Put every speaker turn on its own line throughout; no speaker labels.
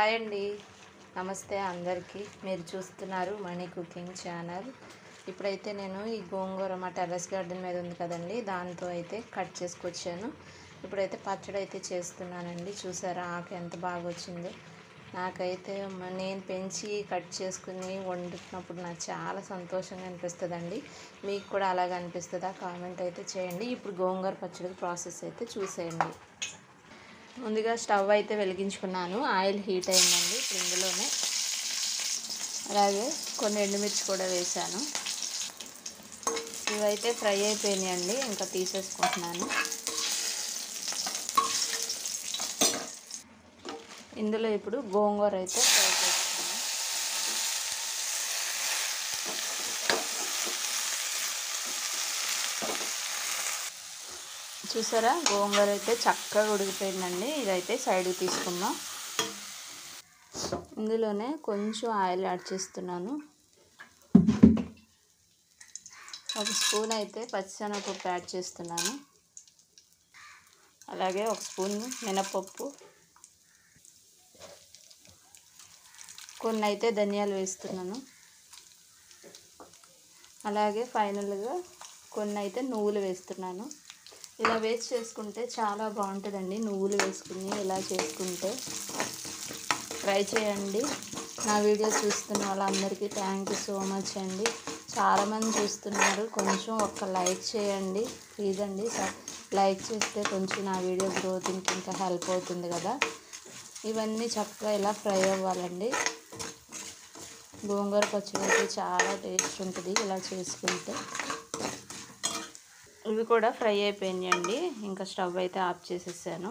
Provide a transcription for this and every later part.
Hi అండి, నమస్తే అందరికీ. మీరు చూస్తున్నారు మనీ కుకింగ్ ఛానల్. ఇప్పుడైతే నేను ఈ గోంగూర మా టెర్రస్ గార్డెన్ మీద ఉంది కదండి, దాంతో అయితే కట్ చేసుకొచ్చాను. ఇప్పుడైతే పచ్చడి అయితే చేస్తున్నానండి. చూసారా ఆకు ఎంత బాగా వచ్చిందో. నాకైతే నేను పెంచి కట్ చేసుకుని వండుతున్నప్పుడు నాకు చాలా సంతోషంగా అనిపిస్తుందండి. మీకు కూడా అలాగ అనిపిస్తుందా? కామెంట్ అయితే చేయండి. ఇప్పుడు గోంగూర పచ్చడి ప్రాసెస్ అయితే చూసేయండి. ముందుగా స్టవ్ అయితే వెలిగించుకున్నాను. ఆయిల్ హీట్ అయిందండి. ఇప్పుడు ఇందులోనే అలాగే కొన్ని ఎండుమిర్చి కూడా వేసాను. ఇవైతే ఫ్రై అయిపోయినాయండి, ఇంకా తీసేసుకుంటున్నాను. ఇందులో ఇప్పుడు గోంగూర అయితే ఫ్రై చేస్తున్నాను. చూసారా గోంగూర అయితే చక్కగా ఉడికిపోయిందండి. ఇదైతే సైడ్కి తీసుకుందాం. ఇందులోనే కొంచెం ఆయిల్ యాడ్ చేస్తున్నాను. ఒక స్పూన్ అయితే పచ్చిశనగపప్పు యాడ్ చేస్తున్నాను. అలాగే ఒక స్పూన్ మినపప్పు, కొన్ని అయితే ధనియాలు వేస్తున్నాను. అలాగే ఫైనల్గా కొన్ని అయితే నువ్వులు వేస్తున్నాను. ఇలా వేస్ట్ చేసుకుంటే చాలా బాగుంటుందండి. నువ్వులు వేసుకుని ఇలా చేసుకుంటే ట్రై చేయండి. నా వీడియో చూస్తున్న వాళ్ళందరికీ థ్యాంక్ యూ సో మచ్ అండి. చాలామంది చూస్తున్నారు, కొంచెం ఒక లైక్ చేయండి ప్లీజ్ అండి. లైక్ చేస్తే కొంచెం నా వీడియో గ్రోతింగ్కి ఇంకా హెల్ప్ అవుతుంది కదా. ఇవన్నీ చక్కగా ఇలా ఫ్రై అవ్వాలండి. గోంగూర పచ్చడి అయితే చాలా టేస్ట్ ఉంటుంది ఇలా చేసుకుంటే. ఇవి కూడా ఫ్రై అయిపోయినాయండి. ఇంకా స్టవ్ అయితే ఆఫ్ చేసేసాను.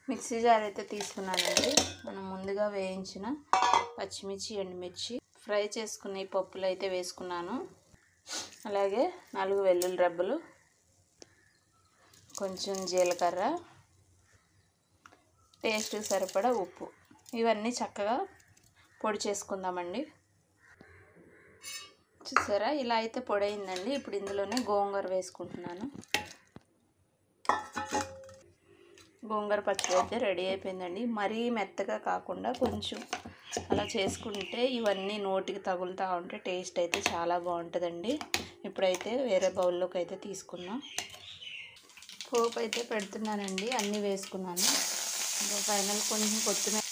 మిక్సీ జార్ అయితే తీసుకున్నానండి. మనం ముందుగా వేయించిన పచ్చిమిర్చి, ఎండుమిర్చి, ఫ్రై చేసుకుని పప్పులు అయితే వేసుకున్నాను. అలాగే 4 వెల్లుల్లి రెబ్బలు, కొంచెం జీలకర్ర, టేస్ట్కి సరిపడా ఉప్పు, ఇవన్నీ చక్కగా పొడి చేసుకుందామండి. చూసారా ఇలా అయితే పొడి అయిందండి. ఇప్పుడు ఇందులోనే గోంగూర వేసుకుంటున్నాను. గోంగూర పచ్చడి అయితే రెడీ అయిపోయిందండి. మరీ మెత్తగా కాకుండా కొంచెం అలా చేసుకుంటే ఇవన్నీ నోటికి తగులుతూ ఉంటే టేస్ట్ అయితే చాలా బాగుంటుందండి. ఇప్పుడైతే వేరే బౌల్లోకి అయితే తీసుకున్నాం. పోపు అయితే పెడుతున్నానండి. అన్నీ వేసుకున్నాను. ఇంకా ఫైనల్ కొంచెం కొత్తిమీర,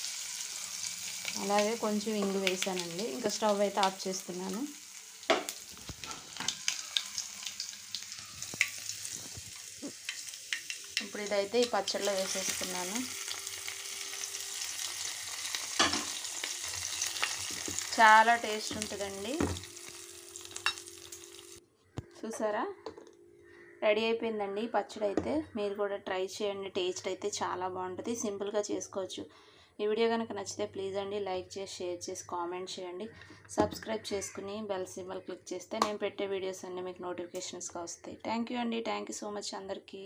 అలాగే కొంచెం ఇంగు వేసానండి. ఇంకా స్టవ్ అయితే ఆఫ్ చేస్తున్నాను. ఇప్పుడు ఇదైతే ఈ పచ్చడిలో వేసేసుకున్నాను. చాలా టేస్ట్ ఉంటుందండి. చూసారా రెడీ అయిపోయిందండి ఈ పచ్చడి అయితే. మీరు కూడా ట్రై చేయండి. టేస్ట్ అయితే చాలా బాగుంటుంది. సింపుల్గా చేసుకోవచ్చు. ఈ వీడియో కనుక నచ్చితే ప్లీజ్ అండి లైక్ చేసి, షేర్ చేసి, కామెంట్ చేయండి. సబ్స్క్రైబ్ చేసుకుని బెల్ సింబల్ క్లిక్ చేస్తే నేను పెట్టే వీడియోస్ అన్నీ మీకు నోటిఫికేషన్స్గా వస్తాయి. థ్యాంక్ యూ అండి. థ్యాంక్ యూ సో మచ్ అందరికీ.